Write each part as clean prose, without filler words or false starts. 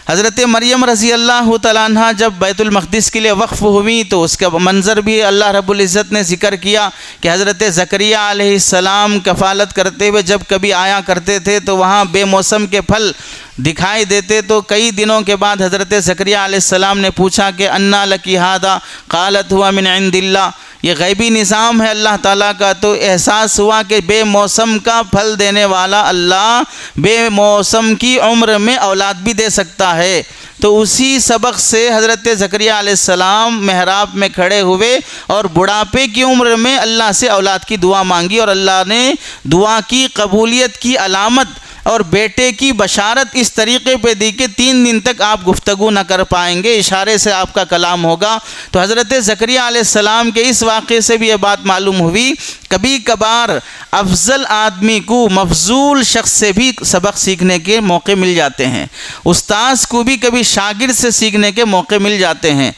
حضرت مریم رضی اللہ تعالیٰ عنہ جب بیت المقدس کے لیے وقف ہوئی تو اس کا منظر بھی اللہ رب العزت نے ذکر کیا کہ حضرت زکریا علیہ السلام کفالت کرتے ہوئے جب کبھی آیا کرتے تھے تو وہاں بے موسم کے پھل دکھائی دیتے، تو کئی دنوں کے بعد حضرت زکریا علیہ السلام نے پوچھا کہ انا لکی ھذا، قالت ہوا من عند اللہ، یہ غیبی نظام ہے اللہ تعالیٰ کا۔ تو احساس ہوا کہ بے موسم کا پھل دینے والا اللہ بے موسم کی عمر میں اولاد بھی دے سکتا ہے۔ تو اسی سبق سے حضرت زکریا علیہ السلام محراب میں کھڑے ہوئے اور بڑھاپے کی عمر میں اللہ سے اولاد کی دعا مانگی، اور اللہ نے دعا کی قبولیت کی علامت اور بیٹے کی بشارت اس طریقے پہ دی کہ 3 دن تک آپ گفتگو نہ کر پائیں گے، اشارے سے آپ کا کلام ہوگا۔ تو حضرت زکریا علیہ السلام کے اس واقعے سے بھی یہ بات معلوم ہوئی، کبھی کبھار افضل آدمی کو مفضول شخص سے بھی سبق سیکھنے کے موقع مل جاتے ہیں، استاذ کو بھی کبھی شاگرد سے سیکھنے کے موقع مل جاتے ہیں،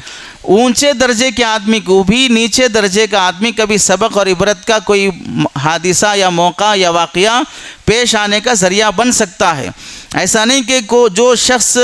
اونچے درجے کے آدمی کو بھی نیچے درجے کا آدمی کبھی سبق اور عبرت کا کوئی حادثہ یا موقع یا واقعہ پیش آنے کا ذریعہ بن سکتا ہے۔ ایسا نہیں کہ جو شخص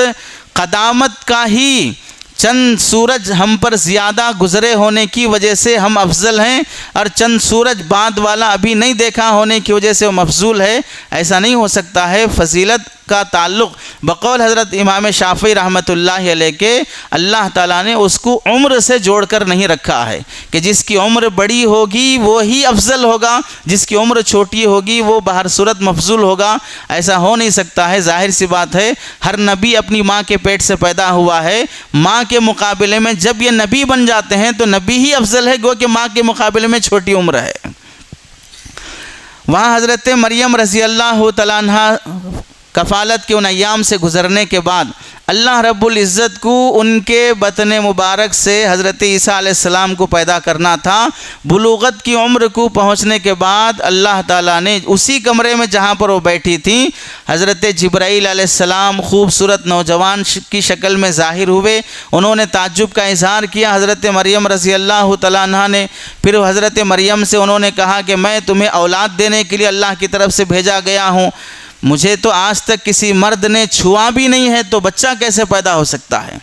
قدامت کا ہی چند سورج ہم پر زیادہ گزرے ہونے کی وجہ سے ہم افضل ہیں اور چند سورج بعد والا ابھی نہیں دیکھا ہونے کی وجہ سے وہ مفضول ہے، ایسا نہیں ہو سکتا ہے۔ فضیلت کا تعلق بقول حضرت امام شافعی رحمۃ اللہ علیہ کے اللہ تعالیٰ نے اس کو عمر سے جوڑ کر نہیں رکھا ہے کہ جس کی عمر بڑی ہوگی وہی افضل ہوگا، جس کی عمر چھوٹی ہوگی وہ بہر صورت مفضول ہوگا، ایسا ہو نہیں سکتا ہے۔ ظاہر سی بات ہے، ہر نبی اپنی ماں کے پیٹ سے پیدا ہوا ہے، ماں کے مقابلے میں جب یہ نبی بن جاتے ہیں تو نبی ہی افضل ہے، گو کہ ماں کے مقابلے میں چھوٹی عمر ہے۔ وہاں حضرت مریم رضی اللہ تعالیٰ عنہ کفالت کے ان ایام سے گزرنے کے بعد اللہ رب العزت کو ان کے بطن مبارک سے حضرت عیسیٰ علیہ السلام کو پیدا کرنا تھا۔ بلوغت کی عمر کو پہنچنے کے بعد اللہ تعالیٰ نے اسی کمرے میں جہاں پر وہ بیٹھی تھیں حضرت جبرائیل علیہ السلام خوبصورت نوجوان کی شکل میں ظاہر ہوئے، انہوں نے تعجب کا اظہار کیا حضرت مریم رضی اللہ تعالیٰ عنہ نے، پھر حضرت مریم سے انہوں نے کہا کہ میں تمہیں اولاد دینے کے لیے اللہ کی طرف سے بھیجا گیا ہوں، مجھے تو آج تک کسی مرد نے چھوا بھی نہیں ہے تو بچہ کیسے پیدا ہو سکتا ہے؟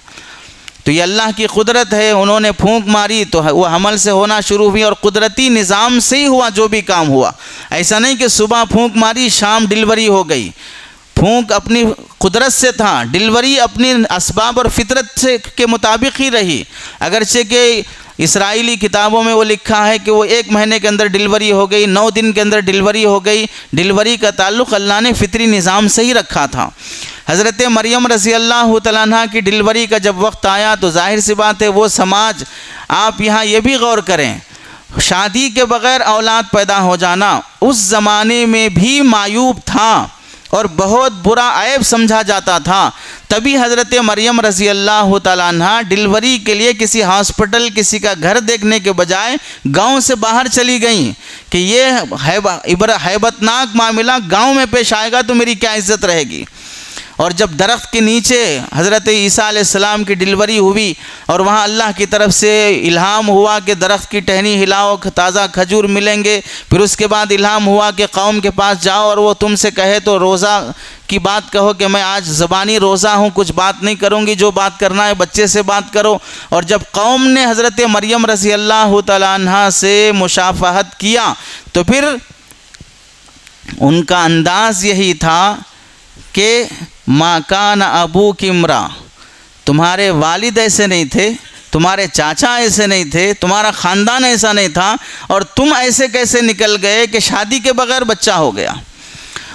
تو یہ اللہ کی قدرت ہے۔ انہوں نے پھونک ماری تو وہ حمل سے ہونا شروع ہوئی اور قدرتی نظام سے ہی ہوا جو بھی کام ہوا، ایسا نہیں کہ صبح پھونک ماری شام ڈلیوری ہو گئی۔ پھونک اپنی قدرت سے تھا، ڈلیوری اپنی اسباب اور فطرت سے کے مطابق ہی رہی، اگرچہ کہ اسرائیلی کتابوں میں وہ لکھا ہے کہ وہ 1 مہینے کے اندر ڈلیوری ہو گئی، 9 دن کے اندر ڈلیوری ہو گئی۔ ڈلیوری کا تعلق اللہ نے فطری نظام سے ہی رکھا تھا۔ حضرت مریم رضی اللہ تعالیٰ عنہ کی ڈلیوری کا جب وقت آیا تو ظاہر سی بات ہے وہ سماج، آپ یہاں یہ بھی غور کریں، شادی کے بغیر اولاد پیدا ہو جانا اس زمانے میں بھی معیوب تھا اور بہت برا عیب سمجھا جاتا تھا۔ تبھی حضرت مریم رضی اللہ تعالیٰ عنہ ڈلیوری کے لیے کسی ہاسپٹل کسی کا گھر دیکھنے کے بجائے گاؤں سے باہر چلی گئیں کہ یہ ہیبت ناک معاملہ گاؤں میں پیش آئے گا تو میری کیا عزت رہے گی۔ اور جب درخت کے نیچے حضرت عیسیٰ علیہ السلام کی ڈلیوری ہوئی اور وہاں اللہ کی طرف سے الہام ہوا کہ درخت کی ٹہنی ہلاؤ تازہ کھجور ملیں گے، پھر اس کے بعد الہام ہوا کہ قوم کے پاس جاؤ اور وہ تم سے کہے تو روزہ کی بات کہو کہ میں آج زبانی روزہ ہوں، کچھ بات نہیں کروں گی، جو بات کرنا ہے بچے سے بات کرو۔ اور جب قوم نے حضرت مریم رضی اللہ تعالیٰ عنہ سے مشافہت کیا تو پھر ان کا انداز یہی تھا کہ ما کان ابوک امرا، تمہارے والد ایسے نہیں تھے، تمہارے چاچا ایسے نہیں تھے، تمہارا خاندان ایسا نہیں تھا، اور تم ایسے کیسے نکل گئے کہ شادی کے بغیر بچہ ہو گیا۔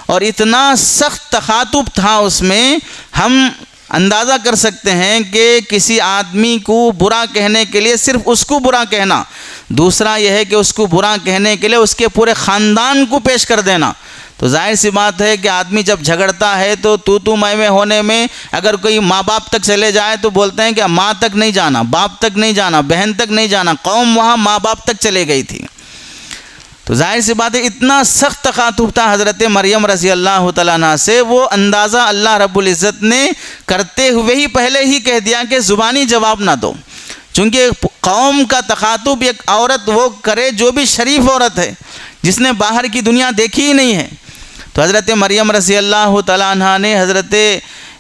اور اتنا سخت تخاطب تھا اس میں، ہم اندازہ کر سکتے ہیں کہ کسی آدمی کو برا کہنے کے لیے صرف اس کو برا کہنا، دوسرا یہ ہے کہ اس کو برا کہنے کے لیے اس کے پورے خاندان کو پیش کر دینا۔ تو ظاہر سی بات ہے کہ آدمی جب جھگڑتا ہے تو میں ہونے میں اگر کوئی ماں باپ تک چلے جائے تو بولتے ہیں کہ ماں تک نہیں جانا، باپ تک نہیں جانا، بہن تک نہیں جانا، قوم وہاں ماں باپ تک چلے گئی تھی۔ تو ظاہر سی بات ہے اتنا سخت تخاطب تھا حضرت مریم رضی اللہ تعالیٰ عنہ سے، وہ اندازہ اللہ رب العزت نے کرتے ہوئے ہی پہلے ہی کہہ دیا کہ زبانی جواب نہ دو، چونکہ قوم کا تخاطب ایک عورت وہ کرے جو بھی شریف عورت ہے، جس نے باہر کی دنیا دیکھی ہی نہیں ہے۔ تو حضرت مریم رضی اللہ تعالیٰ عنہ نے حضرت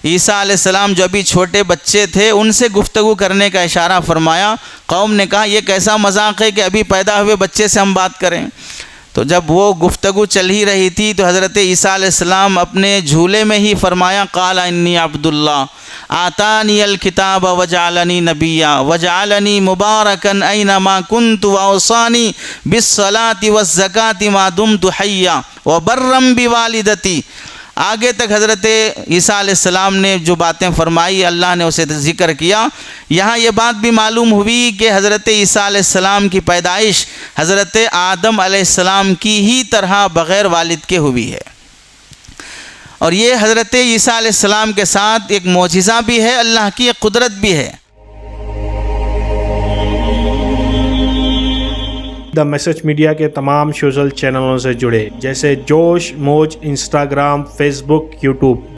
عیسیٰ علیہ السلام جو ابھی چھوٹے بچے تھے ان سے گفتگو کرنے کا اشارہ فرمایا. قوم نے کہا یہ کیسا مذاق ہے کہ ابھی پیدا ہوئے بچے سے ہم بات کریں. تو جب وہ گفتگو چل ہی رہی تھی تو حضرت عیسیٰ علیہ السلام اپنے جھولے میں ہی فرمایا قال انی عبد اللہ آتانی الکتاب وجعلنی نبیا وجعلنی مبارکا اینما کنت واوصانی بالصلاة والزکاة ما دمت حیا وبرا بوالدتی. آگے تک حضرت عیسیٰ علیہ السلام نے جو باتیں فرمائی اللہ نے اسے ذکر کیا. یہاں یہ بات بھی معلوم ہوئی کہ حضرت عیسیٰ علیہ السلام کی پیدائش حضرت آدم علیہ السلام کی ہی طرح بغیر والد کے ہوئی ہے. اور یہ حضرت عیسیٰ علیہ السلام کے ساتھ ایک معجزہ بھی ہے, اللہ کی ایک قدرت بھی ہے. دا میسج میڈیا کے تمام سوشل چینلوں سے جڑے جیسے جوش موج انسٹاگرام فیس بک یوٹیوب.